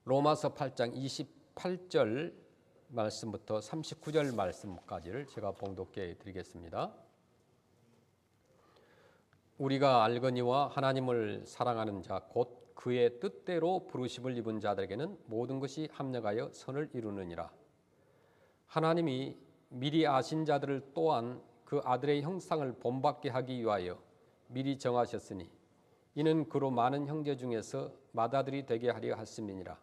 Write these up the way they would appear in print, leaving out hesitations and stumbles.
로마서 8장 28절 말씀부터 39절 말씀까지를 제가 봉독해 드리겠습니다. 우리가 알거니와 하나님을 사랑하는 자 곧 그의 뜻대로 부르심을 입은 자들에게는 모든 것이 합력하여 선을 이루느니라. 하나님이 미리 아신 자들을 또한 그 아들의 형상을 본받게 하기 위하여 미리 정하셨으니 이는 그로 많은 형제 중에서 맏아들이 되게 하려 하심이니라.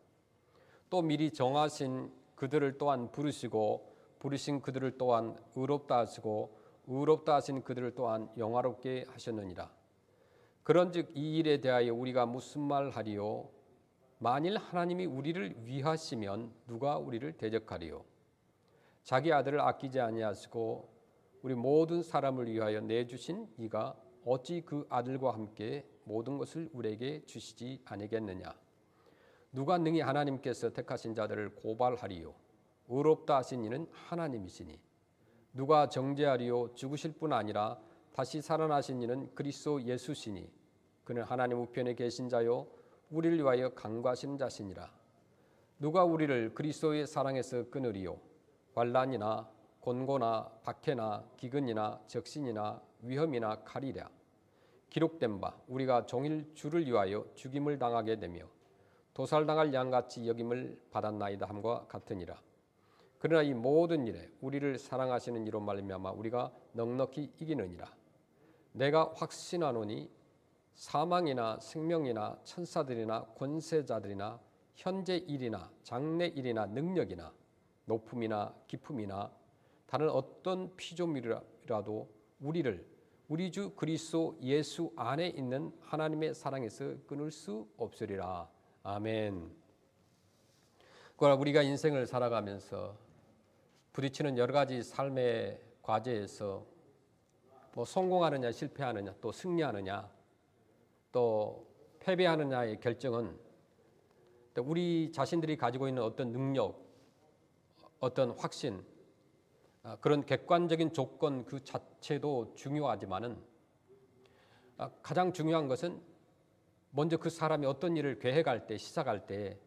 또 미리 정하신 그들을 또한 부르시고 부르신 그들을 또한 의롭다 하시고 의롭다 하신 그들을 또한 영화롭게 하셨느니라. 그런즉 이 일에 대하여 우리가 무슨 말하리요? 만일 하나님이 우리를 위하시면 누가 우리를 대적하리요? 자기 아들을 아끼지 아니하시고 우리 모든 사람을 위하여 내주신 이가 어찌 그 아들과 함께 모든 것을 우리에게 주시지 아니겠느냐? 누가 능히 하나님께서 택하신 자들을 고발하리요? 의롭다 하신 이는 하나님이시니 누가 정죄하리요? 죽으실 뿐 아니라 다시 살아나신 이는 그리스도 예수시니 그는 하나님 우편에 계신 자요 우리를 위하여 간구하시는 자시니라. 누가 우리를 그리스도의 사랑에서 끊으리요? 환난이나 곤고나 박해나 기근이나 적신이나 위험이나 칼이랴. 기록된 바 우리가 종일 주를 위하여 죽임을 당하게 되며 도살당할 양같이 여김을 받았나이다 함과 같으니라. 그러나 이 모든 일에 우리를 사랑하시는 이로 말미암아 우리가 넉넉히 이기느니라. 내가 확신하노니 사망이나 생명이나 천사들이나 권세자들이나 현재 일이나 장래 일이나 능력이나 높음이나 깊음이나 다른 어떤 피조물이라도 우리를 우리 주 그리스도 예수 안에 있는 하나님의 사랑에서 끊을 수 없으리라. 아멘. 그러나 우리가 인생을 살아가면서 부딪히는 여러 가지 삶의 과제에서 성공하느냐 실패하느냐 또 승리하느냐 또 패배하느냐의 결정은 우리 자신들이 가지고 있는 어떤 능력, 어떤 확신, 그런 객관적인 조건 그 자체도 중요하지만은 가장 중요한 것은 먼저 그 사람이 어떤 일을 계획할 때, 시작할 때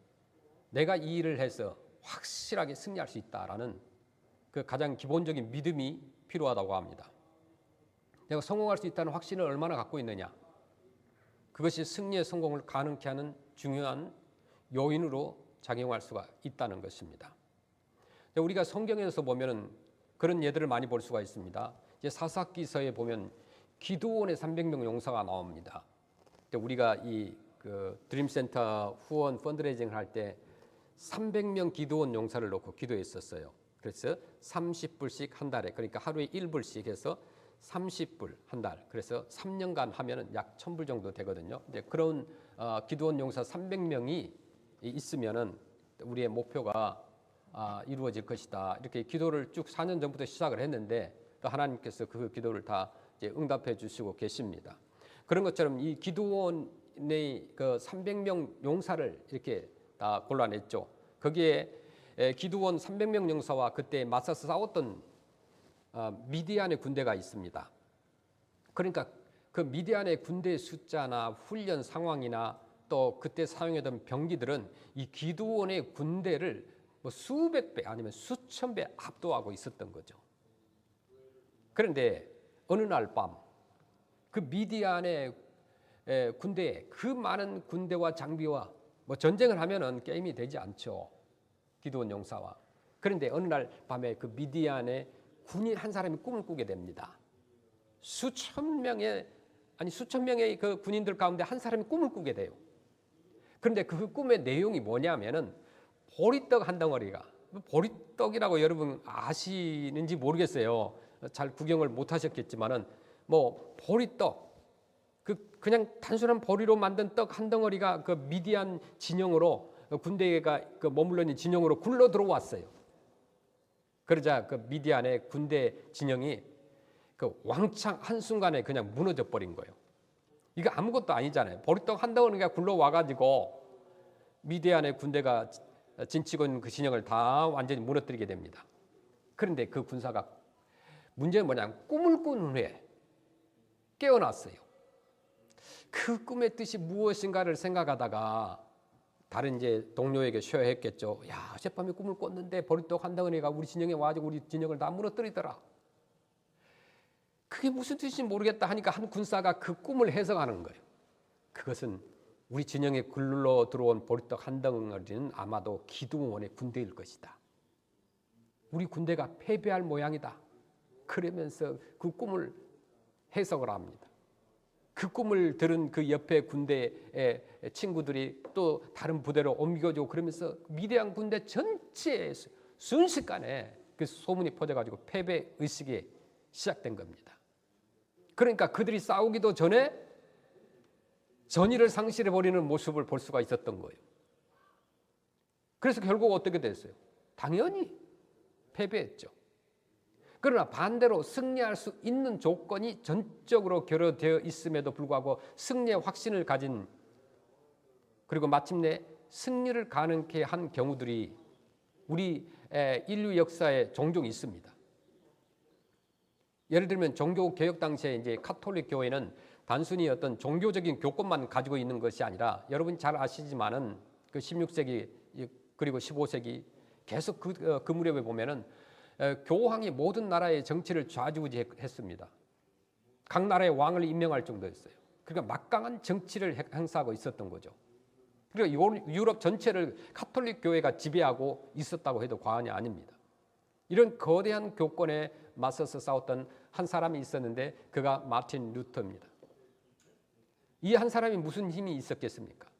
내가 이 일을 해서 확실하게 승리할 수 있다라는 그 가장 기본적인 믿음이 필요하다고 합니다. 내가 성공할 수 있다는 확신을 얼마나 갖고 있느냐. 그것이 승리의 성공을 가능케 하는 중요한 요인으로 작용할 수가 있다는 것입니다. 우리가 성경에서 보면은 그런 예들을 많이 볼 수가 있습니다. 이제 사사기서에 보면 기드온의 300명 용사가 나옵니다. 우리가 이 드림센터 후원 펀드레이징을 할 때 300명 기드온 용사를 놓고 기도했었어요. 그래서 30불씩 한 달에, 그러니까 하루에 1불씩 해서 30불 한 달, 그래서 3년간 하면은 약 1000불 정도 되거든요. 이제 그런 기드온 용사 300명이 있으면은 우리의 목표가 이루어질 것이다. 이렇게 기도를 쭉 4년 전부터 시작을 했는데 또 하나님께서 그 기도를 다 이제 응답해 주시고 계십니다. 그런 것처럼 이 기드온의 그 300명 용사를 이렇게 다 골라냈죠. 거기에 기드온 300명 용사와 그때 맞서서 싸웠던 미디안의 군대가 있습니다. 그러니까 그 미디안의 군대의 숫자나 훈련 상황이나 또 그때 사용했던 병기들은 이 기드온의 군대를 수백 배 아니면 수천 배 압도하고 있었던 거죠. 그런데 어느 날 밤 그 미디안의 군대에 그 많은 군대와 장비와 전쟁을 하면은 게임이 되지 않죠. 기드온 용사와. 그런데 어느 날 밤에 그 미디안의 군인 한 사람이 꿈을 꾸게 됩니다. 수천 명의 그 군인들 가운데 한 사람이 꿈을 꾸게 돼요. 그런데 그 꿈의 내용이 뭐냐면은 보리떡 한 덩어리가, 보리떡이라고 여러분 아시는지 모르겠어요. 잘 구경을 못 하셨겠지만은 보리떡, 그냥 단순한 보리로 만든 떡 한 덩어리가 그 미디안 진영으로 군대가 머물러 있는 진영으로 굴러 들어왔어요. 그러자 그 미디안의 군대 진영이 그 왕창 한순간에 그냥 무너져 버린 거예요. 이거 아무것도 아니잖아요. 보리떡 한 덩어리가 굴러와가지고 미디안의 군대가 진치고 있는 그 진영을 다 완전히 무너뜨리게 됩니다. 그런데 그 군사가 문제는 뭐냐면 꿈을 꾼 후에 깨어났어요. 그 꿈의 뜻이 무엇인가를 생각하다가 다른 이제 동료에게 쉐어했겠죠. 야, 어젯밤에 꿈을 꿨는데 버릇떡 한덩어리가 우리 진영에 와가지고 우리 진영을 다 무너뜨리더라. 그게 무슨 뜻인지 모르겠다 하니까 한 군사가 그 꿈을 해석하는 거예요. 그것은 우리 진영에 굴러 들어온 버릇떡 한덩어리는 아마도 기드몬의 군대일 것이다. 우리 군대가 패배할 모양이다. 그러면서 그 꿈을 해석을 합니다. 그 꿈을 들은 그 옆에 군대의 친구들이 또 다른 부대로 옮겨주고 그러면서 위대한 군대 전체에 순식간에 그 소문이 퍼져가지고 패배 의식이 시작된 겁니다. 그러니까 그들이 싸우기도 전에 전의를 상실해버리는 모습을 볼 수가 있었던 거예요. 그래서 결국 어떻게 됐어요? 당연히 패배했죠. 그러나 반대로 승리할 수 있는 조건이 전적으로 결여되어 있음에도 불구하고 승리의 확신을 가진, 그리고 마침내 승리를 가능케 한 경우들이 우리 인류 역사에 종종 있습니다. 예를 들면 종교 개혁 당시에 이제 카톨릭 교회는 단순히 어떤 종교적인 교권만 가지고 있는 것이 아니라, 여러분 잘 아시지만은 그 16세기 그리고 15세기 계속 그 무렵에 보면은 교황이 모든 나라의 정치를 좌지우지했습니다. 각 나라의 왕을 임명할 정도였어요. 그러니까 막강한 정치를 행사하고 있었던 거죠. 그리고 유럽 전체를 카톨릭 교회가 지배하고 있었다고 해도 과언이 아닙니다. 이런 거대한 교권에 맞서서 싸웠던 한 사람이 있었는데 그가 마틴 루터입니다. 이 한 사람이 무슨 힘이 있었겠습니까?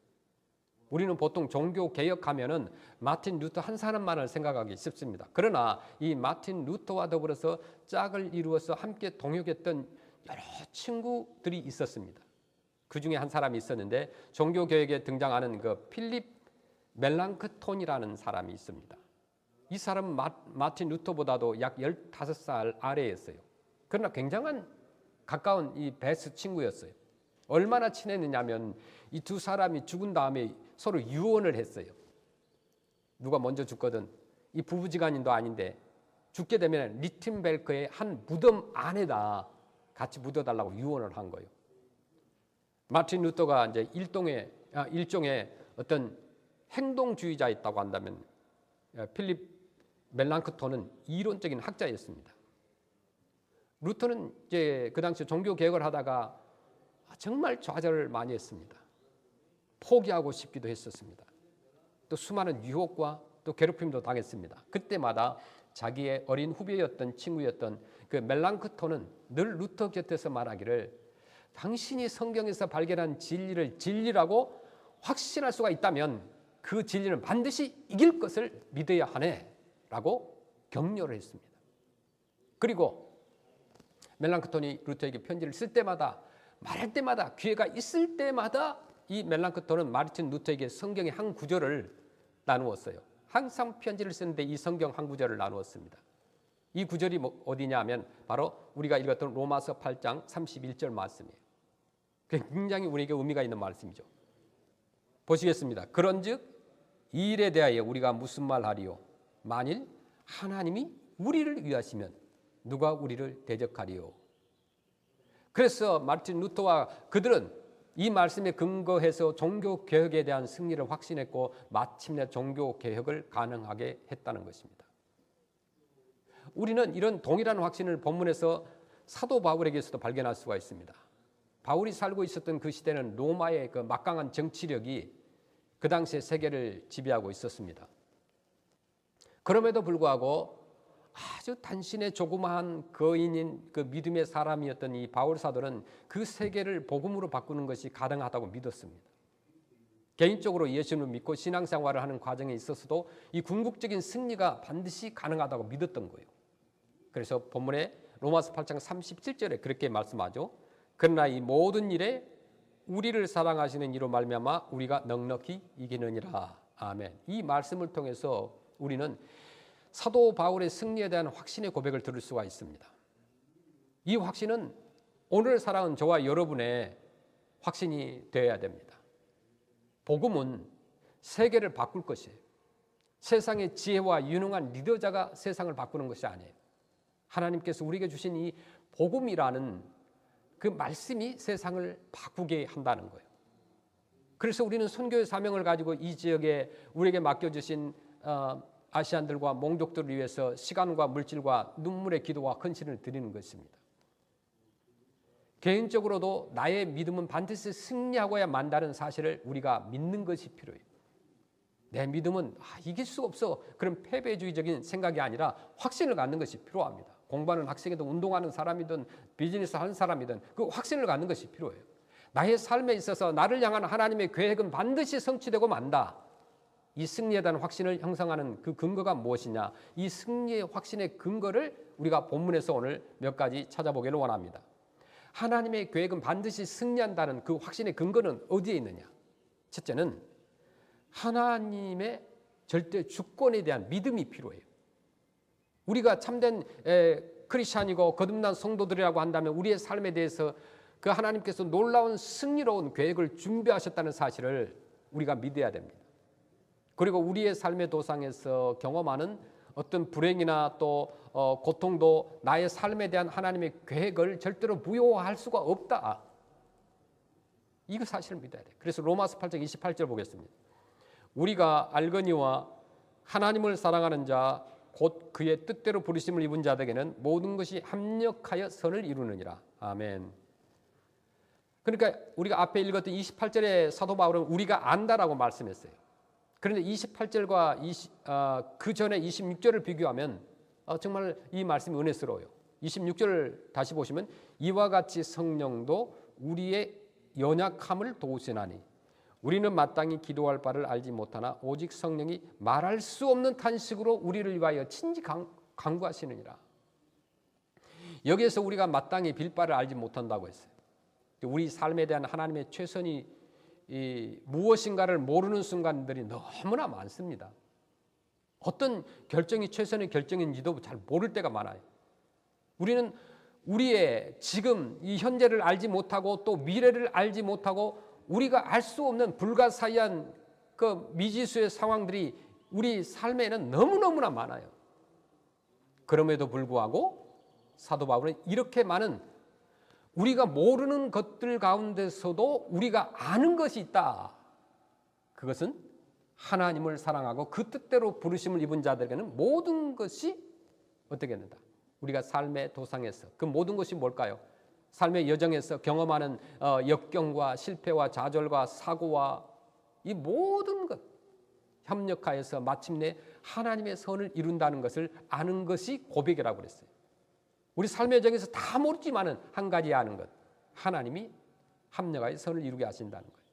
우리는 보통 종교 개혁하면은 마틴 루터 한 사람만을 생각하기 쉽습니다. 그러나 이 마틴 루터와 더불어서 짝을 이루어서 함께 동역했던 여러 친구들이 있었습니다. 그 중에 한 사람이 있었는데 종교 개혁에 등장하는 그 필립 멜랑크톤이라는 사람이 있습니다. 이 사람은 마틴 루터보다도 약 15살 아래였어요. 그러나 굉장한 가까운 이 베스트 친구였어요. 얼마나 친했느냐면 이 두 사람이 죽은 다음에 서로 유언을 했어요. 누가 먼저 죽거든 이 부부지간인도 아닌데 죽게 되면 리튼벨크의 한 무덤 안에다 같이 묻어달라고 유언을 한 거예요. 마틴 루터가 이제 일종의 어떤 행동주의자였다고 한다면 필립 멜랑크톤은 이론적인 학자였습니다. 루터는 이제 그 당시 종교 개혁을 하다가 정말 좌절을 많이 했습니다. 포기하고 싶기도 했었습니다. 또 수많은 유혹과 또 괴롭힘도 당했습니다. 그때마다 자기의 어린 후배였던 친구였던 그 멜랑크톤은 늘 루터 곁에서 말하기를 당신이 성경에서 발견한 진리를 진리라고 확신할 수가 있다면 그 진리는 반드시 이길 것을 믿어야 하네 라고 격려를 했습니다. 그리고 멜랑크톤이 루터에게 편지를 쓸 때마다 말할 때마다 기회가 있을 때마다 이 멜랑크톤은 마르틴 루터에게 성경의 한 구절을 나누었어요. 항상 편지를 쓰는데 이 성경 한 구절을 나누었습니다. 이 구절이 어디냐 하면 바로 우리가 읽었던 로마서 8장 31절 말씀이에요. 굉장히 우리에게 의미가 있는 말씀이죠. 보시겠습니다. 그런즉 이 일에 대하여 우리가 무슨 말하리요? 만일 하나님이 우리를 위하시면 누가 우리를 대적하리요? 그래서 마틴 루터와 그들은 이 말씀에 근거해서 종교개혁에 대한 승리를 확신했고 마침내 종교개혁을 가능하게 했다는 것입니다. 우리는 이런 동일한 확신을 본문에서 사도 바울에게서도 발견할 수가 있습니다. 바울이 살고 있었던 그 시대는 로마의 그 막강한 정치력이 그 당시에 세계를 지배하고 있었습니다. 그럼에도 불구하고 아주 단신의 조그마한 거인인 그 믿음의 사람이었던 이 바울 사도는 그 세계를 복음으로 바꾸는 것이 가능하다고 믿었습니다. 개인적으로 예수를 믿고 신앙생활을 하는 과정에 있어서도 이 궁극적인 승리가 반드시 가능하다고 믿었던 거예요. 그래서 본문에 로마서 8장 37절에 그렇게 말씀하죠. 그러나 이 모든 일에 우리를 사랑하시는 이로 말미암아 우리가 넉넉히 이기느니라. 아멘. 이 말씀을 통해서 우리는 사도 바울의 승리에 대한 확신의 고백을 들을 수가 있습니다. 이 확신은 오늘 살아온 저와 여러분의 확신이 되어야 됩니다. 복음은 세계를 바꿀 것이에요. 세상의 지혜와 유능한 리더자가 세상을 바꾸는 것이 아니에요. 하나님께서 우리에게 주신 이 복음이라는 그 말씀이 세상을 바꾸게 한다는 거예요. 그래서 우리는 선교의 사명을 가지고 이 지역에 우리에게 맡겨주신 아시안들과 몽족들을 위해서 시간과 물질과 눈물의 기도와 헌신을 드리는 것입니다. 개인적으로도 나의 믿음은 반드시 승리하고야 만다는 사실을 우리가 믿는 것이 필요해요. 내 믿음은 이길 수가 없어, 그런 패배주의적인 생각이 아니라 확신을 갖는 것이 필요합니다. 공부하는 학생이든 운동하는 사람이든 비즈니스 하는 사람이든 그 확신을 갖는 것이 필요해요. 나의 삶에 있어서 나를 향한 하나님의 계획은 반드시 성취되고 만다. 이 승리에 대한 확신을 형성하는 그 근거가 무엇이냐? 이 승리의 확신의 근거를 우리가 본문에서 오늘 몇 가지 찾아보기를 원합니다. 하나님의 계획은 반드시 승리한다는 그 확신의 근거는 어디에 있느냐? 첫째는 하나님의 절대 주권에 대한 믿음이 필요해요. 우리가 참된 크리스찬이고 거듭난 성도들이라고 한다면 우리의 삶에 대해서 그 하나님께서 놀라운 승리로운 계획을 준비하셨다는 사실을 우리가 믿어야 됩니다. 그리고 우리의 삶의 도상에서 경험하는 어떤 불행이나 또 고통도 나의 삶에 대한 하나님의 계획을 절대로 무효화할 수가 없다. 이거 사실을 믿어야 돼요. 그래서 로마서 8장 28절 보겠습니다. 우리가 알거니와 하나님을 사랑하는 자 곧 그의 뜻대로 부르심을 입은 자들에게는 모든 것이 합력하여 선을 이루느니라. 아멘. 그러니까 우리가 앞에 읽었던 28절의 사도 바울은 우리가 안다라고 말씀했어요. 그런데 28절과 그 전에 26절을 비교하면 정말 이 말씀이 은혜스러워요. 26절을 다시 보시면 이와 같이 성령도 우리의 연약함을 도우시나니 우리는 마땅히 기도할 바를 알지 못하나 오직 성령이 말할 수 없는 탄식으로 우리를 위하여 친히 간구하시느니라. 여기에서 우리가 마땅히 빌 바를 알지 못한다고 했어요. 우리 삶에 대한 하나님의 최선이 무엇인가를 모르는 순간들이 너무나 많습니다. 어떤 결정이 최선의 결정인지도 잘 모를 때가 많아요. 우리는 우리의 지금 이 현재를 알지 못하고 또 미래를 알지 못하고 우리가 알 수 없는 불가사의한 그 미지수의 상황들이 우리 삶에는 너무너무나 많아요. 그럼에도 불구하고 사도 바울은 이렇게 많은 우리가 모르는 것들 가운데서도 우리가 아는 것이 있다. 그것은 하나님을 사랑하고 그 뜻대로 부르심을 입은 자들에게는 모든 것이 어떻게 된다? 우리가 삶의 도상에서 그 모든 것이 뭘까요? 삶의 여정에서 경험하는 역경과 실패와 좌절과 사고와 이 모든 것 협력하여서 마침내 하나님의 선을 이룬다는 것을 아는 것이 고백이라고 그랬어요. 우리 삶의 여정에서 다 모르지만은 한 가지 아는 것, 하나님이 합력하여 선을 이루게 하신다는 거예요.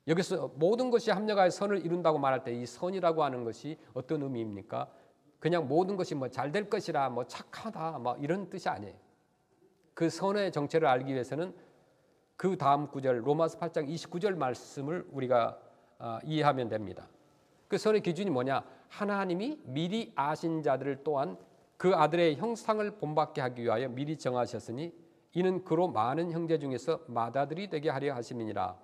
여기서 모든 것이 합력하여 선을 이룬다고 말할 때 이 선이라고 하는 것이 어떤 의미입니까? 그냥 모든 것이 뭐 잘 될 것이라 뭐 착하다 뭐 이런 뜻이 아니에요. 그 선의 정체를 알기 위해서는 그 다음 구절 로마서 8장 29절 말씀을 우리가 이해하면 됩니다. 그 선의 기준이 뭐냐? 하나님이 미리 아신 자들을 또한 그 아들의 형상을 본받게 하기 위하여 미리 정하셨으니 이는 그로 많은 형제 중에서 맏아들이 되게 하려 하심이니라.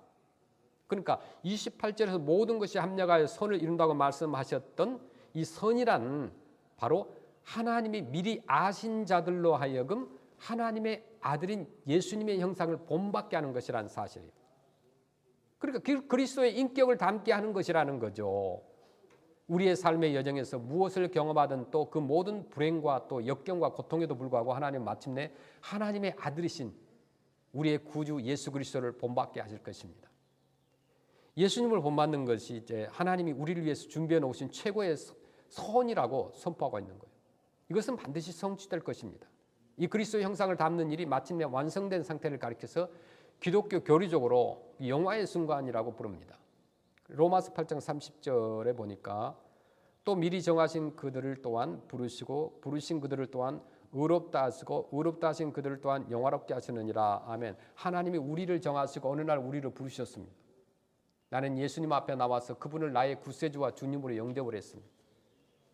그러니까 28절에서 모든 것이 합력하여 선을 이룬다고 말씀하셨던 이 선이란 바로 하나님이 미리 아신 자들로 하여금 하나님의 아들인 예수님의 형상을 본받게 하는 것이라는 사실이에요. 그러니까 그리스도의 인격을 담게 하는 것이라는 거죠. 우리의 삶의 여정에서 무엇을 경험하든 또 그 모든 불행과 또 역경과 고통에도 불구하고 하나님 마침내 하나님의 아들이신 우리의 구주 예수 그리스도를 본받게 하실 것입니다. 예수님을 본받는 것이 이제 하나님이 우리를 위해서 준비해 놓으신 최고의 선이라고 선포하고 있는 거예요. 이것은 반드시 성취될 것입니다. 이 그리스도의 형상을 담는 일이 마침내 완성된 상태를 가리켜서 기독교 교리적으로 영화의 순간이라고 부릅니다. 로마서 8장 30절에 보니까 또 미리 정하신 그들을 또한 부르시고 부르신 그들을 또한 의롭다 하시고 의롭다 하신 그들을 또한 영화롭게 하시느니라. 아멘. 하나님이 우리를 정하시고 어느 날 우리를 부르셨습니다. 나는 예수님 앞에 나와서 그분을 나의 구세주와 주님으로 영접을 했습니다.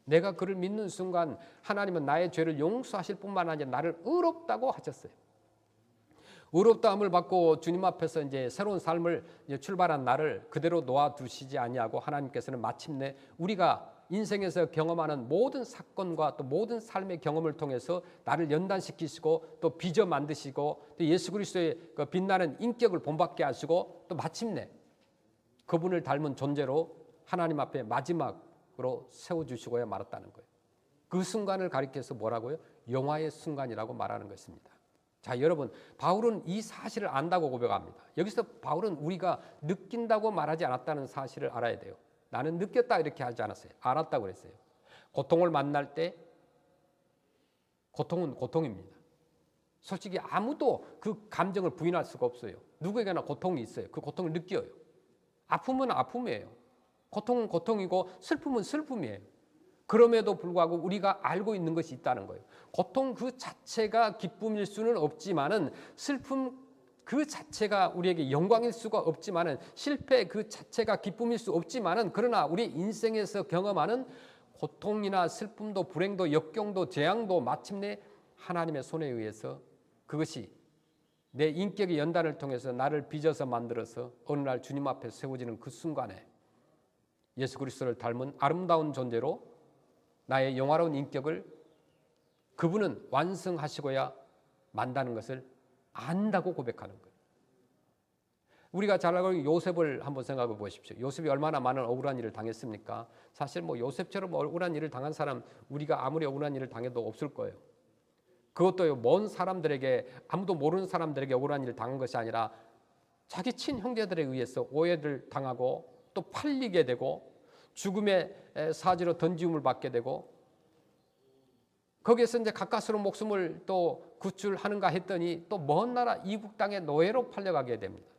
내가 그를 믿는 순간 하나님은 나의 죄를 용서하실 뿐만 아니라 나를 의롭다고 하셨어요. 의롭다함을 받고 주님 앞에서 이제 새로운 삶을 출발한 나를 그대로 놓아두시지 아니하고 하나님께서는 마침내 우리가 인생에서 경험하는 모든 사건과 또 모든 삶의 경험을 통해서 나를 연단시키시고 또 빚어 만드시고 또 예수 그리스도의 그 빛나는 인격을 본받게 하시고 또 마침내 그분을 닮은 존재로 하나님 앞에 마지막으로 세워주시고야 말았다는 거예요. 그 순간을 가리켜서 뭐라고요? 영화의 순간이라고 말하는 것입니다. 자, 여러분, 바울은 이 사실을 안다고 고백합니다. 여기서 바울은 우리가 느낀다고 말하지 않았다는 사실을 알아야 돼요. 나는 느꼈다 이렇게 하지 않았어요. 알았다고 그랬어요. 고통을 만날 때 고통은 고통입니다. 솔직히 아무도 그 감정을 부인할 수가 없어요. 누구에게나 고통이 있어요. 그 고통을 느껴요. 아픔은 아픔이에요. 고통은 고통이고 슬픔은 슬픔이에요. 그럼에도 불구하고 우리가 알고 있는 것이 있다는 거예요. 고통 그 자체가 기쁨일 수는 없지만은, 슬픔 그 자체가 우리에게 영광일 수가 없지만은, 실패 그 자체가 기쁨일 수 없지만은, 그러나 우리 인생에서 경험하는 고통이나 슬픔도 불행도 역경도 재앙도 마침내 하나님의 손에 의해서 그것이 내 인격의 연단을 통해서 나를 빚어서 만들어서 어느 날 주님 앞에 세워지는 그 순간에 예수 그리스도를 닮은 아름다운 존재로 나의 영화로운 인격을 그분은 완성하시고야 만다는 것을 안다고 고백하는 거예요. 우리가 잘 알고 있는 요셉을 한번 생각해 보십시오. 요셉이 얼마나 많은 억울한 일을 당했습니까? 사실 뭐 요셉처럼 억울한 일을 당한 사람, 우리가 아무리 억울한 일을 당해도 없을 거예요. 그것도 먼 사람들에게, 아무도 모르는 사람들에게 억울한 일을 당한 것이 아니라 자기 친형제들에 의해서 오해를 당하고 또 팔리게 되고 죽음의 사지로 던지움을 받게 되고, 거기에서 이제 가까스로 목숨을 또 구출하는가 했더니 또 먼 나라 이국 땅의 노예로 팔려가게 됩니다.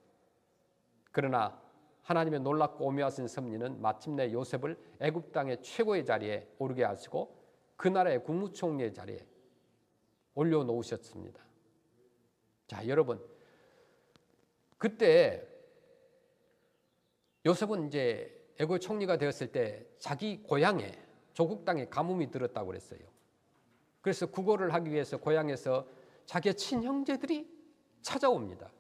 그러나 하나님의 놀랍고 오묘하신 섭리는 마침내 요셉을 애굽 땅의 최고의 자리에 오르게 하시고 그 나라의 국무총리의 자리에 올려놓으셨습니다. 자, 여러분, 그때 요셉은 이제 애굽 총리가 되었을 때 자기 고향에, 조국 땅에 가뭄이 들었다고 그랬어요. 그래서 구걸을 하기 위해서 고향에서 자기의 친형제들이 찾아옵니다.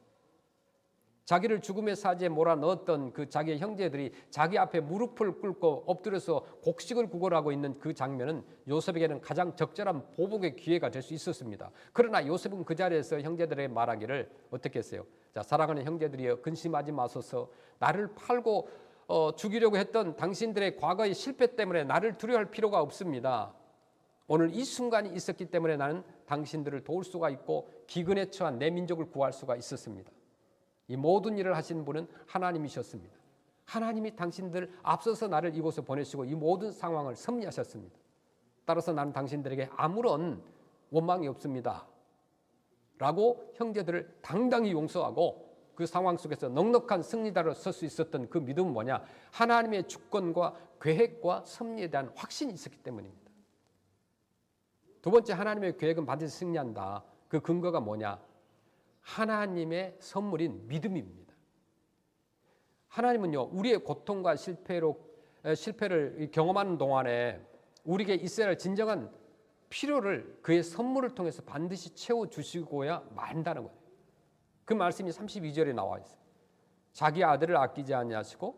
자기를 죽음의 사지에 몰아넣었던 그 자기의 형제들이 자기 앞에 무릎을 꿇고 엎드려서 곡식을 구걸하고 있는 그 장면은 요셉에게는 가장 적절한 보복의 기회가 될 수 있었습니다. 그러나 요셉은 그 자리에서 형제들에게 말하기를 어떻게 했어요? 자, 사랑하는 형제들이여, 근심하지 마소서. 나를 팔고 죽이려고 했던 당신들의 과거의 실패 때문에 나를 두려워할 필요가 없습니다. 오늘 이 순간이 있었기 때문에 나는 당신들을 도울 수가 있고 기근에 처한 내 민족을 구할 수가 있었습니다. 이 모든 일을 하신 분은 하나님이셨습니다. 하나님이 당신들 앞서서 나를 이곳에 보내시고 이 모든 상황을 섭리하셨습니다. 따라서 나는 당신들에게 아무런 원망이 없습니다. 라고 형제들을 당당히 용서하고 그 상황 속에서 넉넉한 승리자로 설 수 있었던 그 믿음은 뭐냐? 하나님의 주권과 계획과 섭리에 대한 확신이 있었기 때문입니다. 두 번째, 하나님의 계획은 반드시 승리한다. 그 근거가 뭐냐? 하나님의 선물인 믿음입니다. 하나님은요, 우리의 고통과 실패를 경험하는 동안에 우리에게 있어야 할 진정한 필요를 그의 선물을 통해서 반드시 채워주시고야 만다는 거예요. 그 말씀이 32절에 나와 있어요. 자기 아들을 아끼지 아니하시고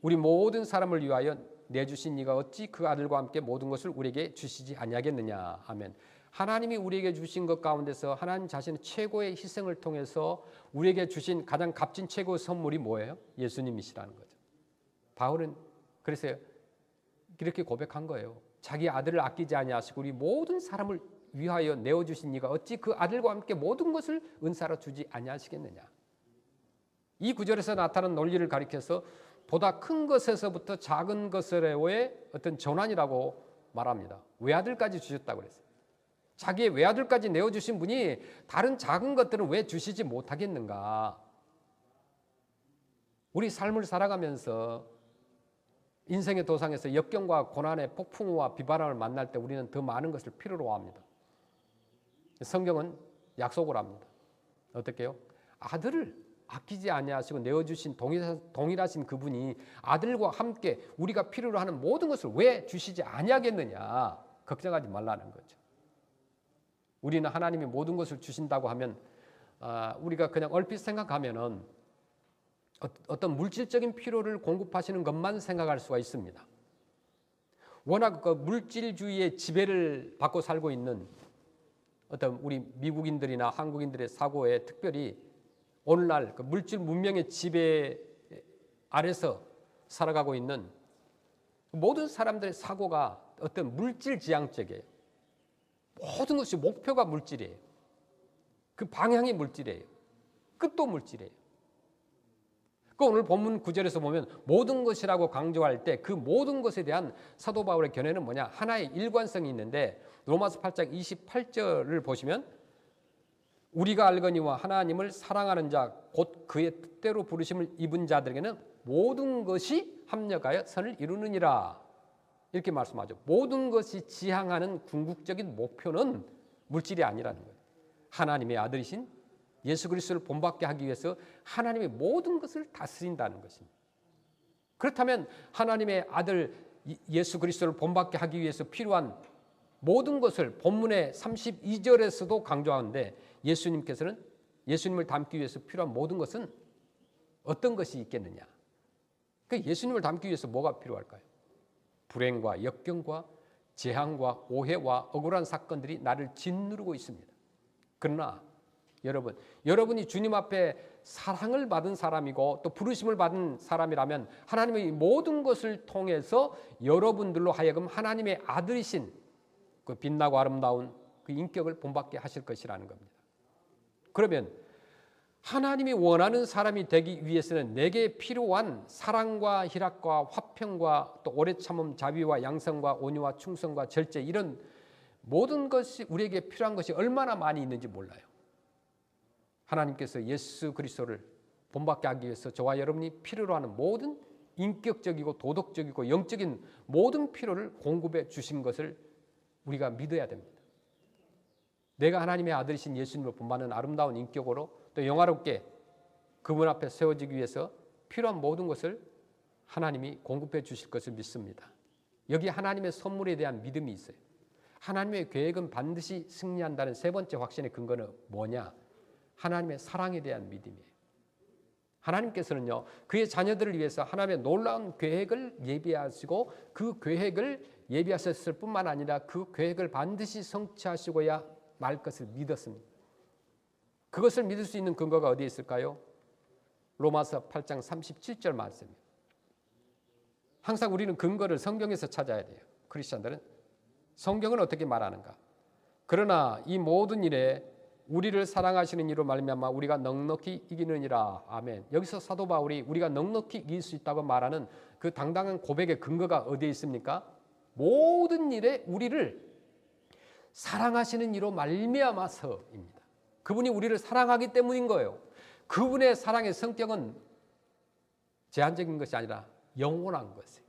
우리 모든 사람을 위하여 내주신 이가 어찌 그 아들과 함께 모든 것을 우리에게 주시지 아니하겠느냐. 아멘. 하나님이 우리에게 주신 것 가운데서 하나님 자신의 최고의 희생을 통해서 우리에게 주신 가장 값진 최고의 선물이 뭐예요? 예수님이시라는 거죠. 바울은 그래서 이렇게 고백한 거예요. 자기 아들을 아끼지 아니하시고 우리 모든 사람을 위하여 내어주신 이가 어찌 그 아들과 함께 모든 것을 은사로 주지 아니하시겠느냐. 이 구절에서 나타난 논리를 가리켜서 보다 큰 것에서부터 작은 것으로의 어떤 전환이라고 말합니다. 외아들까지 주셨다고 그랬어요. 자기의 외아들까지 내어주신 분이 다른 작은 것들은 왜 주시지 못하겠는가. 우리 삶을 살아가면서 인생의 도상에서 역경과 고난의 폭풍우와 비바람을 만날 때 우리는 더 많은 것을 필요로 합니다. 성경은 약속을 합니다. 어떻게 해요? 아들을 아끼지 아니하시고 내어주신 동일하신 그분이 아들과 함께 우리가 필요로 하는 모든 것을 왜 주시지 아니하겠느냐. 걱정하지 말라는 거죠. 우리는 하나님이 모든 것을 주신다고 하면 우리가 그냥 얼핏 생각하면은 어떤 물질적인 필요를 공급하시는 것만 생각할 수가 있습니다. 워낙 그 물질주의의 지배를 받고 살고 있는 어떤 우리 미국인들이나 한국인들의 사고에 특별히 오늘날 그 물질 문명의 지배에 아래서 살아가고 있는 모든 사람들의 사고가 어떤 물질 지향적이에요. 모든 것이 목표가 물질이에요. 그 방향이 물질이에요. 끝도 물질이에요. 그 오늘 본문 9절에서 보면 모든 것이라고 강조할 때 그 모든 것에 대한 사도 바울의 견해는 뭐냐? 하나의 일관성이 있는데 로마서 8장 28절을 보시면 우리가 알거니와 하나님을 사랑하는 자 곧 그의 뜻대로 부르심을 입은 자들에게는 모든 것이 합력하여 선을 이루느니라. 이렇게 말씀하죠. 모든 것이 지향하는 궁극적인 목표는 물질이 아니라는 거예요. 하나님의 아들이신 예수 그리스도를 본받게 하기 위해서 하나님의 모든 것을 다스린다는 것입니다. 그렇다면 하나님의 아들 예수 그리스도를 본받게 하기 위해서 필요한 모든 것을 본문의 32절에서도 강조하는데 예수님께서는 예수님을 닮기 위해서 필요한 모든 것은 어떤 것이 있겠느냐? 그 예수님을 닮기 위해서 뭐가 필요할까요? 불행과 역경과 재앙과 오해와 억울한 사건들이 나를 짓누르고 있습니다. 그러나 여러분이 주님 앞에 사랑을 받은 사람이고 또 부르심을 받은 사람이라면 하나님의 모든 것을 통해서 여러분들로 하여금 하나님의 아들이신 그 빛나고 아름다운 그 인격을 본받게 하실 것이라는 겁니다. 그러면 하나님이 원하는 사람이 되기 위해서는 내게 필요한 사랑과 희락과 화평과 또 오래 참음 자비와 양성과 온유와 충성과 절제 이런 모든 것이 우리에게 필요한 것이 얼마나 많이 있는지 몰라요. 하나님께서 예수 그리스도를 본받게 하기 위해서 저와 여러분이 필요로 하는 모든 인격적이고 도덕적이고 영적인 모든 필요를 공급해 주신 것을 우리가 믿어야 됩니다. 내가 하나님의 아들이신 예수님을 본받는 아름다운 인격으로 또 영화롭게 그분 앞에 세워지기 위해서 필요한 모든 것을 하나님이 공급해 주실 것을 믿습니다. 여기 하나님의 선물에 대한 믿음이 있어요. 하나님의 계획은 반드시 승리한다는 세 번째 확신의 근거는 뭐냐? 하나님의 사랑에 대한 믿음이에요. 하나님께서는요, 그의 자녀들을 위해서 하나님의 놀라운 계획을 예비하시고 그 계획을 예비하셨을 뿐만 아니라 그 계획을 반드시 성취하시고야 말 것을 믿었습니다. 그것을 믿을 수 있는 근거가 어디에 있을까요? 로마서 8장 37절 말씀입니다. 항상 우리는 근거를 성경에서 찾아야 돼요. 크리스천들은 성경은 어떻게 말하는가? 그러나 이 모든 일에 우리를 사랑하시는 이로 말미암아 우리가 넉넉히 이기느니라. 아멘. 여기서 사도 바울이 우리가 넉넉히 이길 수 있다고 말하는 그 당당한 고백의 근거가 어디에 있습니까? 모든 일에 우리를 사랑하시는 이로 말미암아서입니다. 그분이 우리를 사랑하기 때문인 거예요. 그분의 사랑의 성격은 제한적인 것이 아니라 영원한 것이에요.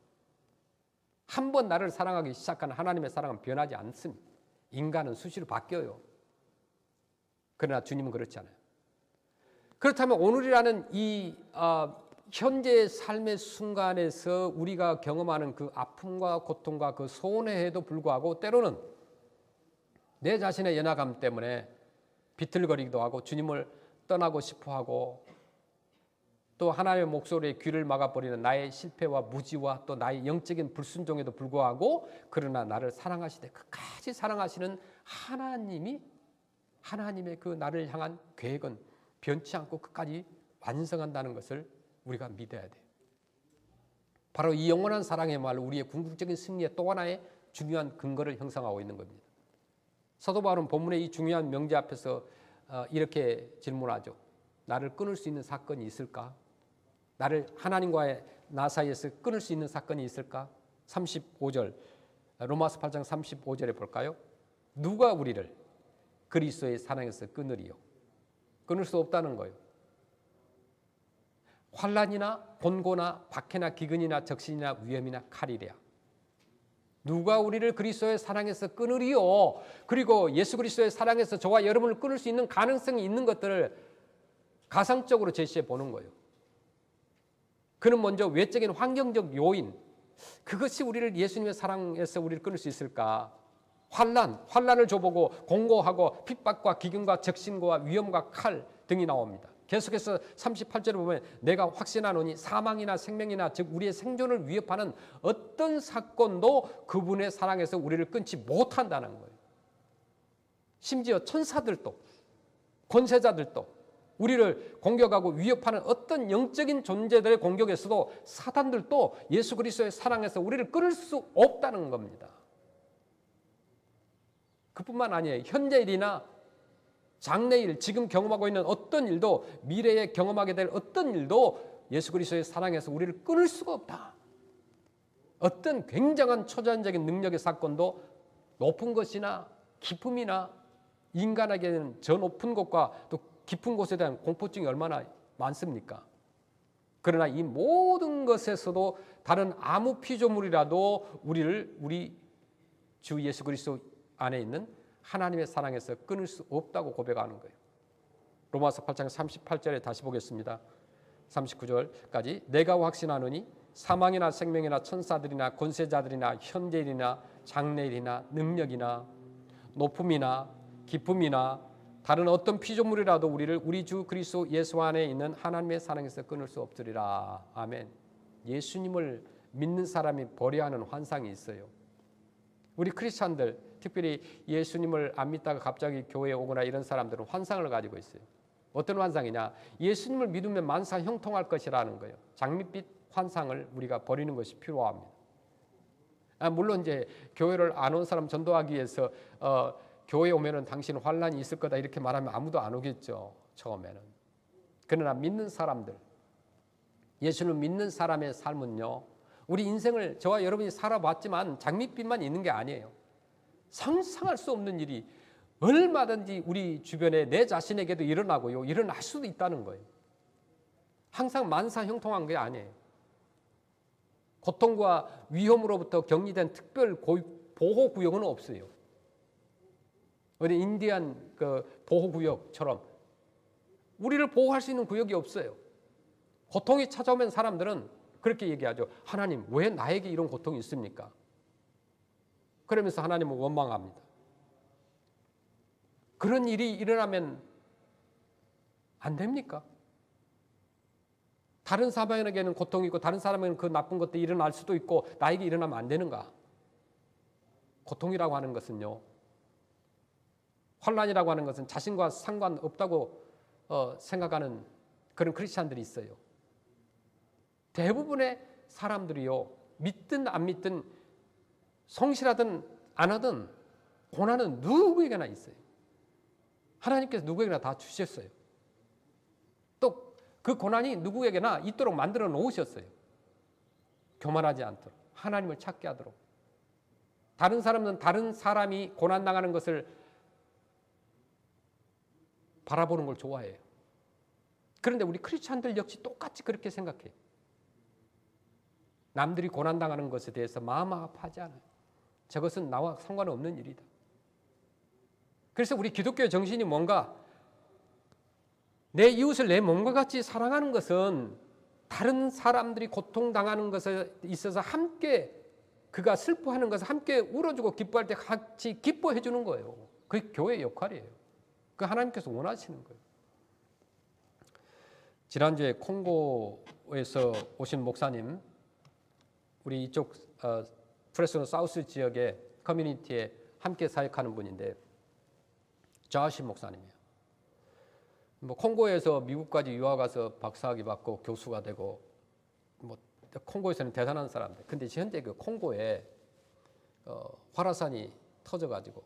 한 번 나를 사랑하기 시작한 하나님의 사랑은 변하지 않습니다. 인간은 수시로 바뀌어요. 그러나 주님은 그렇지 않아요. 그렇다면 오늘이라는 이 현재의 삶의 순간에서 우리가 경험하는 그 아픔과 고통과 그 손해에도 불구하고 때로는 내 자신의 연약함 때문에 비틀거리기도 하고 주님을 떠나고 싶어하고 또 하나님의 목소리에 귀를 막아버리는 나의 실패와 무지와 또 나의 영적인 불순종에도 불구하고 그러나 나를 사랑하시되 끝까지 사랑하시는 하나님의 그 나를 향한 계획은 변치 않고 끝까지 완성한다는 것을 우리가 믿어야 돼요. 바로 이 영원한 사랑의말로 우리의 궁극적인 승리의 또 하나의 중요한 근거를 형성하고 있는 겁니다. 사도 바울은 본문의 이 중요한 명제 앞에서 이렇게 질문하죠. 나를 끊을 수 있는 사건이 있을까? 나를 하나님과의 나 사이에서 끊을 수 있는 사건이 있을까? 35절 로마서 8장 35절에 볼까요? 누가 우리를 그리스도의 사랑에서 끊으리요? 끊을 수 없다는 거예요. 환난이나 곤고나 박해나 기근이나 적신이나 위험이나 칼이랴. 누가 우리를 그리스도의 사랑에서 끊으리요? 그리고 예수 그리스도의 사랑에서 저와 여러분을 끊을 수 있는 가능성이 있는 것들을 가상적으로 제시해 보는 거예요. 그는 먼저 외적인 환경적 요인, 그것이 우리를 예수님의 사랑에서 우리를 끊을 수 있을까? 환난을 줘보고 공고하고 핍박과 기근과 적신과 위험과 칼 등이 나옵니다. 계속해서 38절에 보면 내가 확신하노니 사망이나 생명이나 즉 우리의 생존을 위협하는 어떤 사건도 그분의 사랑에서 우리를 끊지 못한다는 거예요. 심지어 천사들도 권세자들도 우리를 공격하고 위협하는 어떤 영적인 존재들의 공격에서도 사탄들도 예수 그리스도의 사랑에서 우리를 끊을 수 없다는 겁니다. 그뿐만 아니에요. 현재 일이나 장래일, 지금 경험하고 있는 어떤 일도, 미래에 경험하게 될 어떤 일도 예수 그리스도의 사랑에서 우리를 끊을 수가 없다. 어떤 굉장한 초자연적인 능력의 사건도 높은 것이나 기쁨이나 인간에게는 저 높은 곳과 또 깊은 곳에 대한 공포증이 얼마나 많습니까? 그러나 이 모든 것에서도 다른 아무 피조물이라도 우리를 우리 주 예수 그리스도 안에 있는 하나님의 사랑에서 끊을 수 없다고 고백하는 거예요. 로마서 8장 38절에 다시 보겠습니다. 39절까지 내가 확신하노니 사망이나 생명이나 천사들이나 권세자들이나 현재일이나 장래일이나 능력이나 높음이나 기쁨이나 다른 어떤 피조물이라도 우리를 우리 주 그리스도 예수 안에 있는 하나님의 사랑에서 끊을 수 없으리라. 아멘. 예수님을 믿는 사람이 버려야 하는 환상이 있어요. 우리 크리스찬들, 특별히 예수님을 안 믿다가 갑자기 교회에 오거나 이런 사람들은 환상을 가지고 있어요. 어떤 환상이냐? 예수님을 믿으면 만사 형통할 것이라는 거예요. 장밋빛 환상을 우리가 버리는 것이 필요합니다. 물론 이제 교회를 안 온 사람 전도하기 위해서 교회에 오면은 당신 환난이 있을 거다 이렇게 말하면 아무도 안 오겠죠. 처음에는. 그러나 믿는 사람들, 예수를 믿는 사람의 삶은요, 우리 인생을 저와 여러분이 살아봤지만 장밋빛만 있는 게 아니에요. 상상할 수 없는 일이 얼마든지 우리 주변에 내 자신에게도 일어나고요, 일어날 수도 있다는 거예요. 항상 만사 형통한 게 아니에요. 고통과 위험으로부터 격리된 특별 보호구역은 없어요. 어디 인디안 보호구역처럼 우리를 보호할 수 있는 구역이 없어요. 고통이 찾아오면 사람들은 그렇게 얘기하죠. 하나님, 왜 나에게 이런 고통이 있습니까? 그러면서 하나님은 원망합니다. 그런 일이 일어나면 안 됩니까? 다른 사람에게는 고통이 있고 다른 사람에게는 그 나쁜 것들이 일어날 수도 있고 나에게 일어나면 안 되는가? 고통이라고 하는 것은요, 환난이라고 하는 것은 자신과 상관없다고 생각하는 그런 크리스찬들이 있어요. 대부분의 사람들이요, 믿든 안 믿든 성실하든 안 하든 고난은 누구에게나 있어요. 하나님께서 누구에게나 다 주셨어요. 또 그 고난이 누구에게나 있도록 만들어 놓으셨어요. 교만하지 않도록, 하나님을 찾게 하도록. 다른 사람은 다른 사람이 고난당하는 것을 바라보는 걸 좋아해요. 그런데 우리 크리스찬들 역시 똑같이 그렇게 생각해요. 남들이 고난당하는 것에 대해서 마음 아파하지 않아요. 저것은 나와 상관없는 일이다. 그래서 우리 기독교의 정신이 뭔가, 내 이웃을 내 몸과 같이 사랑하는 것은 다른 사람들이 고통당하는 것에 있어서 함께, 그가 슬퍼하는 것을 함께 울어주고 기뻐할 때 같이 기뻐해 주는 거예요. 그게 교회의 역할이에요. 그 하나님께서 원하시는 거예요. 지난주에 콩고에서 오신 목사님, 우리 이쪽 프레스노 사우스 지역의 커뮤니티에 함께 사역하는 분인데, 저하신 목사님이에요. 콩고에서 미국까지 유학 가서 박사학위 받고 교수가 되고, 콩고에서는 대단한 사람들. 근데 현재 그 콩고에 활화산이 터져가지고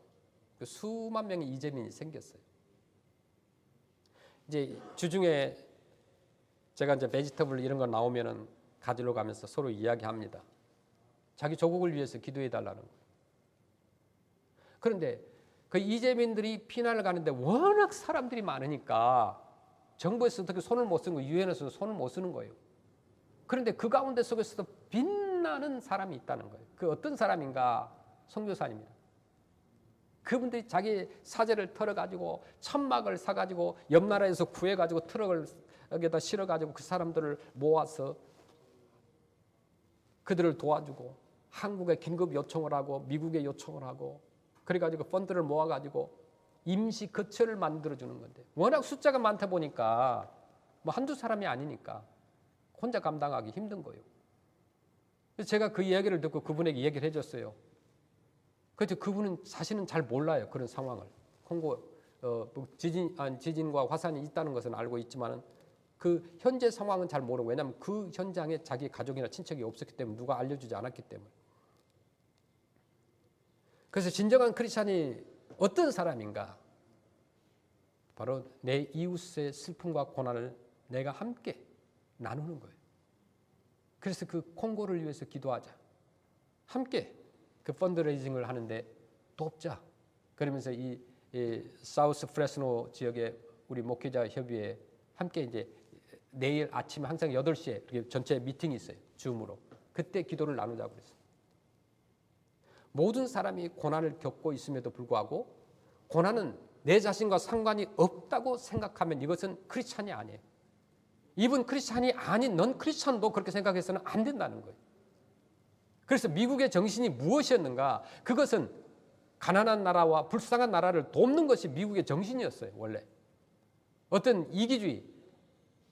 수만 명의 이재민이 생겼어요. 이제 주중에 제가 이제 베지터블 이런 거 나오면은 가지러 가면서 서로 이야기합니다. 자기 조국을 위해서 기도해 달라는 거예요. 그런데 그 이재민들이 피난을 가는데 워낙 사람들이 많으니까 정부에서 어떻게 손을 못 쓰는 거예요. 유엔에서도 손을 못 쓰는 거예요. 그런데 그 가운데 속에서도 빛나는 사람이 있다는 거예요. 그 어떤 사람인가? 선교사입니다. 그분들이 자기 사제를 털어가지고 천막을 사가지고 옆 나라에서 구해가지고 트럭을 여기다 실어가지고 그 사람들을 모아서 그들을 도와주고, 한국에 긴급 요청을 하고 미국에 요청을 하고, 그래가지고 펀드를 모아가지고 임시 거처를 만들어주는 건데, 워낙 숫자가 많다 보니까 한두 사람이 아니니까 혼자 감당하기 힘든 거예요. 그래서 제가 그 이야기를 듣고 그분에게 얘기를 해줬어요. 그래서 그분은 자신은 잘 몰라요. 그런 상황을. 콩고 지진과 화산이 있다는 것은 알고 있지만은 그 현재 상황은 잘 모르고, 왜냐하면 그 현장에 자기 가족이나 친척이 없었기 때문에, 누가 알려주지 않았기 때문에. 그래서 진정한 크리스찬이 어떤 사람인가? 바로 내 이웃의 슬픔과 고난을 내가 함께 나누는 거예요. 그래서 그 콩고를 위해서 기도하자. 함께 그 펀드레이징을 하는데 돕자. 그러면서 이 사우스 프레스노 지역의 우리 목회자 협의회 함께 이제 내일 아침 항상 8시에 전체 미팅이 있어요. 줌으로. 그때 기도를 나누자고 그랬어요. 모든 사람이 고난을 겪고 있음에도 불구하고 고난은 내 자신과 상관이 없다고 생각하면 이것은 크리스찬이 아니에요. 이분 크리스찬이 아닌 넌 크리스찬도 그렇게 생각해서는 안 된다는 거예요. 그래서 미국의 정신이 무엇이었는가? 그것은 가난한 나라와 불쌍한 나라를 돕는 것이 미국의 정신이었어요. 원래 어떤 이기주의,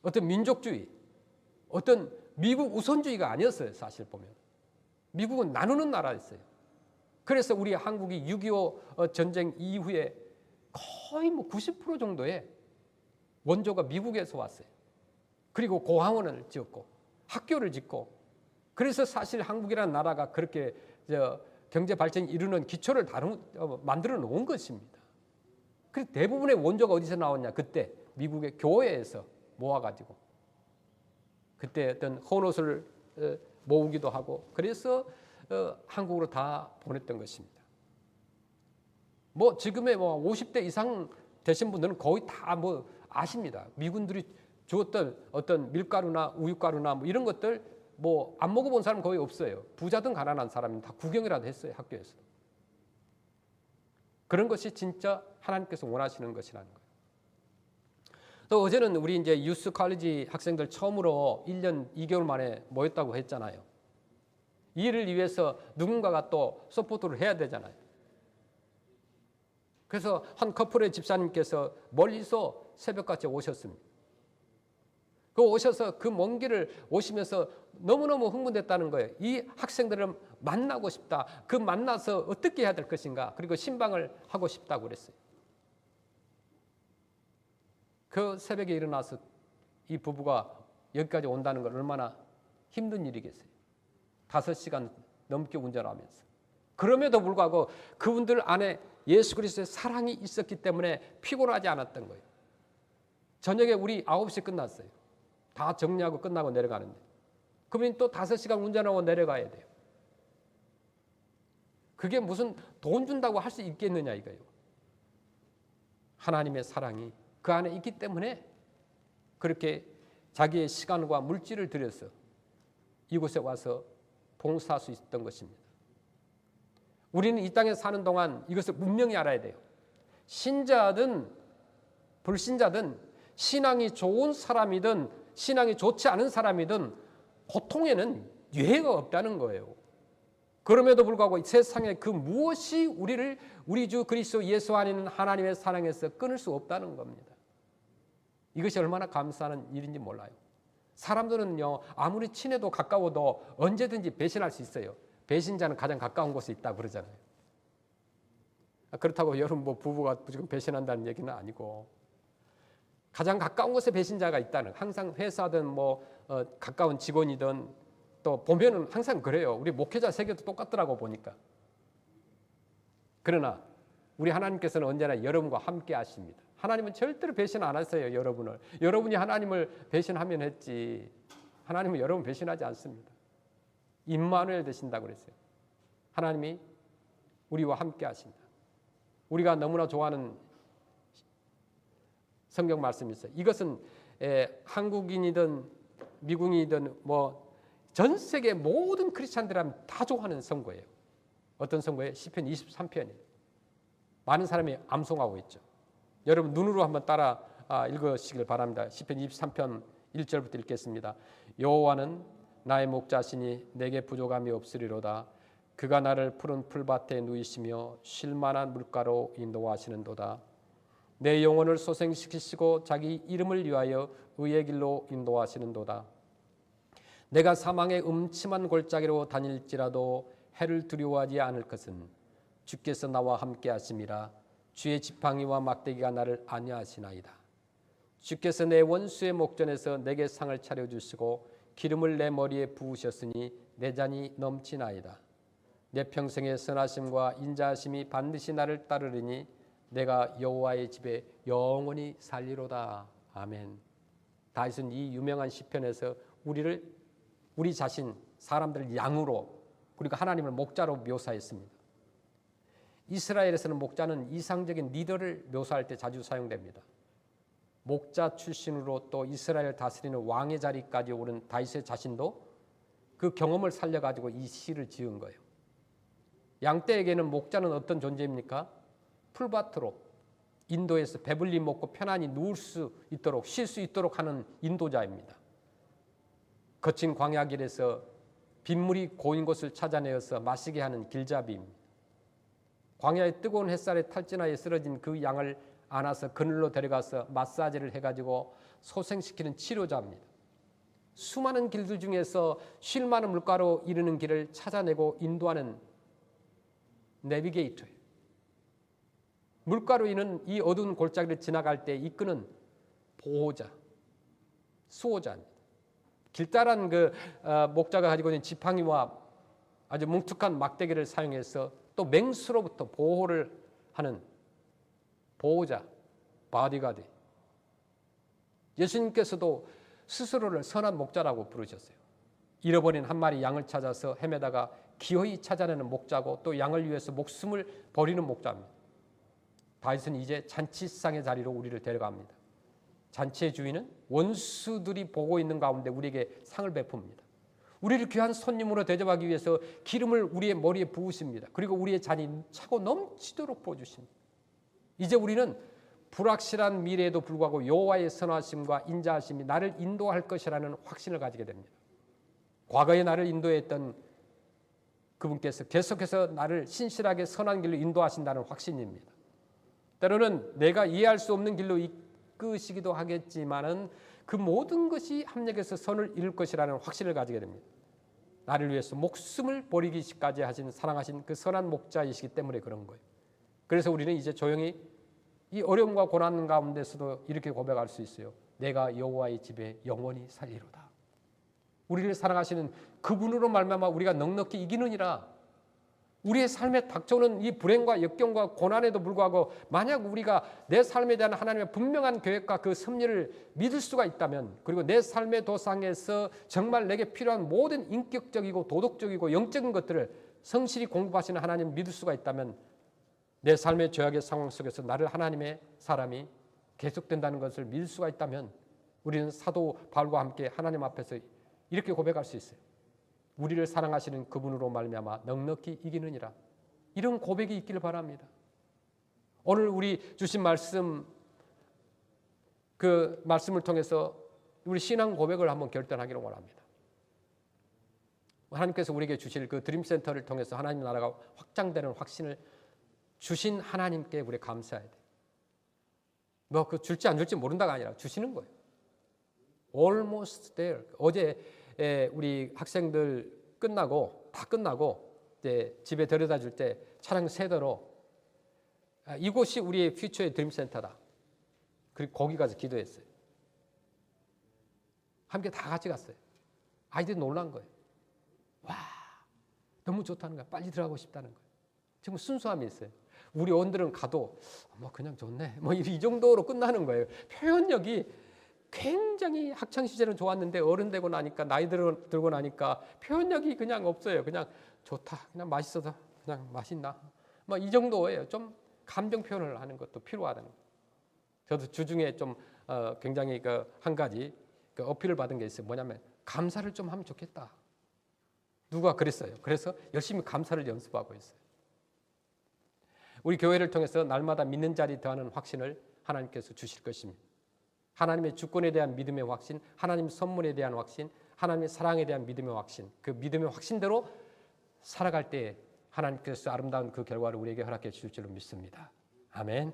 어떤 민족주의, 어떤 미국 우선주의가 아니었어요. 사실 보면 미국은 나누는 나라였어요. 그래서 우리 한국이 6.25 전쟁 이후에 거의 90% 정도의 원조가 미국에서 왔어요. 그리고 고아원을 지었고 학교를 짓고, 그래서 사실 한국이라는 나라가 그렇게 경제 발전이 이루는 기초를 만들어 놓은 것입니다. 그래서 대부분의 원조가 어디서 나왔냐? 그때 미국의 교회에서 모아가지고 그때 어떤 헌옷을 모으기도 하고, 그래서 한국으로 다 보냈던 것입니다. 지금의 50대 이상 되신 분들은 거의 다 아십니다. 미군들이 주었던 어떤 밀가루나 우유가루나 이런 것들 안 먹어본 사람 거의 없어요. 부자든 가난한 사람은 다 구경이라도 했어요. 학교에서. 그런 것이 진짜 하나님께서 원하시는 것이라는 거예요. 또 어제는 우리 이제 유스 칼리지 학생들 처음으로 1년 2개월 만에 모였다고 했잖아요. 이 일을 위해서 누군가가 또 서포트를 해야 되잖아요. 그래서 한 커플의 집사님께서 멀리서 새벽같이 오셨습니다. 오셔서 그 먼 길을 오시면서 너무너무 흥분됐다는 거예요. 이 학생들을 만나고 싶다. 그 만나서 어떻게 해야 될 것인가. 그리고 신방을 하고 싶다고 그랬어요. 그 새벽에 일어나서 이 부부가 여기까지 온다는 건 얼마나 힘든 일이겠어요. 5시간 넘게 운전하면서. 그럼에도 불구하고 그분들 안에 예수 그리스도의 사랑이 있었기 때문에 피곤하지 않았던 거예요. 저녁에 우리 9시 끝났어요. 다 정리하고 끝나고 내려가는데 그러면 또 5시간 운전하고 내려가야 돼요. 그게 무슨 돈 준다고 할 수 있겠느냐 이거예요. 하나님의 사랑이 그 안에 있기 때문에 그렇게 자기의 시간과 물질을 들여서 이곳에 와서 봉사할 수 있었던 것입니다. 우리는 이 땅에 사는 동안 이것을 분명히 알아야 돼요. 신자든 불신자든 신앙이 좋은 사람이든 신앙이 좋지 않은 사람이든 고통에는 예외가 없다는 거예요. 그럼에도 불구하고 세상에 그 무엇이 우리를 우리 주 그리스도 예수 안에 있는 하나님의 사랑에서 끊을 수 없다는 겁니다. 이것이 얼마나 감사한 일인지 몰라요. 사람들은요, 아무리 친해도 가까워도 언제든지 배신할 수 있어요. 배신자는 가장 가까운 곳에 있다고 그러잖아요. 그렇다고 여러분 부부가 지금 배신한다는 얘기는 아니고, 가장 가까운 곳에 배신자가 있다는, 항상 회사든 가까운 직원이든 또 보면은 항상 그래요. 우리 목회자 세계도 똑같더라고 보니까. 그러나 우리 하나님께서는 언제나 여러분과 함께 하십니다. 하나님은 절대로 배신 안 하세요. 여러분을. 여러분이 하나님을 배신하면 했지, 하나님은 여러분 배신하지 않습니다. 임마누엘 되신다고 그랬어요. 하나님이 우리와 함께 하신다. 우리가 너무나 좋아하는 성경 말씀이 있어요. 이것은 한국인이든 미국인이든 전 세계 모든 크리스찬들은 다 좋아하는 선거예요. 어떤 선거예요? 시편 23편이에요. 많은 사람이 암송하고 있죠. 여러분 눈으로 한번 따라 읽으시길 바랍니다. 시편 23편 1절부터 읽겠습니다. 여호와는 나의 목자시니 내게 부족함이 없으리로다. 그가 나를 푸른 풀밭에 누이시며 쉴 만한 물가로 인도하시는도다. 내 영혼을 소생시키시고 자기 이름을 위하여 의의 길로 인도하시는도다. 내가 사망의 음침한 골짜기로 다닐지라도 해를 두려워하지 않을 것은 주께서 나와 함께 하심이라. 주의 지팡이와 막대기가 나를 안위하시나이다. 주께서 내 원수의 목전에서 내게 상을 차려주시고 기름을 내 머리에 부으셨으니 내 잔이 넘치나이다. 내 평생의 선하심과 인자하심이 반드시 나를 따르리니 내가 여호와의 집에 영원히 살리로다. 아멘. 다윗은 이 유명한 시편에서 우리 자신 사람들을 양으로 그리고 하나님을 목자로 묘사했습니다. 이스라엘에서는 목자는 이상적인 리더를 묘사할 때 자주 사용됩니다. 목자 출신으로 또 이스라엘 다스리는 왕의 자리까지 오른 다윗의 자신도 그 경험을 살려가지고 이 시를 지은 거예요. 양떼에게는 목자는 어떤 존재입니까? 풀밭으로 인도에서 배불리 먹고 편안히 누울 수 있도록 쉴 수 있도록 하는 인도자입니다. 거친 광야길에서 빗물이 고인 곳을 찾아내어서 마시게 하는 길잡이입니다. 광야의 뜨거운 햇살에 탈진하여 쓰러진 그 양을 안아서 그늘로 데려가서 마사지를 해가지고 소생시키는 치료자입니다. 수많은 길들 중에서 쉴 만한 물가로 이르는 길을 찾아내고 인도하는 내비게이터예요. 물가로 이는 이 어두운 골짜기를 지나갈 때 이끄는 보호자, 수호자입니다. 길다란 목자가 가지고 있는 지팡이와 아주 뭉툭한 막대기를 사용해서 또 맹수로부터 보호를 하는 보호자, 바디가드. 예수님께서도 스스로를 선한 목자라고 부르셨어요. 잃어버린 한 마리 양을 찾아서 헤매다가 기어이 찾아내는 목자고 또 양을 위해서 목숨을 버리는 목자입니다. 다윗은 이제 잔치상의 자리로 우리를 데려갑니다. 잔치의 주인은 원수들이 보고 있는 가운데 우리에게 상을 베풉니다. 우리를 귀한 손님으로 대접하기 위해서 기름을 우리의 머리에 부으십니다. 그리고 우리의 잔이 차고 넘치도록 부어주십니다. 이제 우리는 불확실한 미래에도 불구하고 여호와의 선하심과 인자하심이 나를 인도할 것이라는 확신을 가지게 됩니다. 과거에 나를 인도했던 그분께서 계속해서 나를 신실하게 선한 길로 인도하신다는 확신입니다. 때로는 내가 이해할 수 없는 길로 이끄시기도 하겠지만은 그 모든 것이 합력해서 선을 이룰 것이라는 확신을 가지게 됩니다. 나를 위해서 목숨을 버리기까지 하신 사랑하신 그 선한 목자이시기 때문에 그런 거예요. 그래서 우리는 이제 조용히 이 어려움과 고난 가운데서도 이렇게 고백할 수 있어요. 내가 여호와의 집에 영원히 살리로다. 우리를 사랑하시는 그분으로 말미암아 우리가 넉넉히 이기느니라. 우리의 삶에 닥쳐오는 이 불행과 역경과 고난에도 불구하고 만약 우리가 내 삶에 대한 하나님의 분명한 계획과 그 섭리를 믿을 수가 있다면, 그리고 내 삶의 도상에서 정말 내게 필요한 모든 인격적이고 도덕적이고 영적인 것들을 성실히 공급하시는 하나님을 믿을 수가 있다면, 내 삶의 죄악의 상황 속에서 나를 하나님의 사람이 계속된다는 것을 믿을 수가 있다면, 우리는 사도 바울과 함께 하나님 앞에서 이렇게 고백할 수 있어요. 우리를 사랑하시는 그분으로 말미암아 넉넉히 이기느니라. 이런 고백이 있기를 바랍니다. 오늘 우리 주신 말씀, 그 말씀을 통해서 우리 신앙 고백을 한번 결단하기를 원합니다. 하나님께서 우리에게 주실 그 드림센터를 통해서 하나님 나라가 확장되는 확신을 주신 하나님께 우리 감사해야 돼요. 뭐 그 줄지 안 줄지 모른다가 아니라 주시는 거예요. Almost there. 어제 우리 학생들 다 끝나고 이제 집에 데려다 줄 때 차량 세대로 이곳이 우리의 퓨처의 드림센터다. 그리고 거기 가서 기도했어요. 함께 다 같이 갔어요. 아이들이 놀란 거예요. 와, 너무 좋다는 거야. 빨리 들어가고 싶다는 거예요. 지금 순수함이 있어요. 우리 어른들은 가도 뭐 그냥 좋네. 뭐 이 정도로 끝나는 거예요. 표현력이 굉장히 학창시절은 좋았는데 어른 되고 나니까 나이 들고 나니까 표현력이 그냥 없어요. 그냥 좋다. 그냥 맛있어서 그냥 맛있나. 뭐 이 정도예요. 좀 감정 표현을 하는 것도 필요하다는 거예요. 저도 주중에 좀 굉장히 한 가지 어필을 받은 게 있어요. 뭐냐면 감사를 좀 하면 좋겠다. 누가 그랬어요. 그래서 열심히 감사를 연습하고 있어요. 우리 교회를 통해서 날마다 믿는 자리 더하는 확신을 하나님께서 주실 것입니다. 하나님의 주권에 대한 믿음의 확신, 하나님의 선물에 대한 확신, 하나님의 사랑에 대한 믿음의 확신, 그 믿음의 확신대로 살아갈 때 하나님께서 아름다운 그 결과를 우리에게 허락해 주실 줄로 믿습니다. 아멘.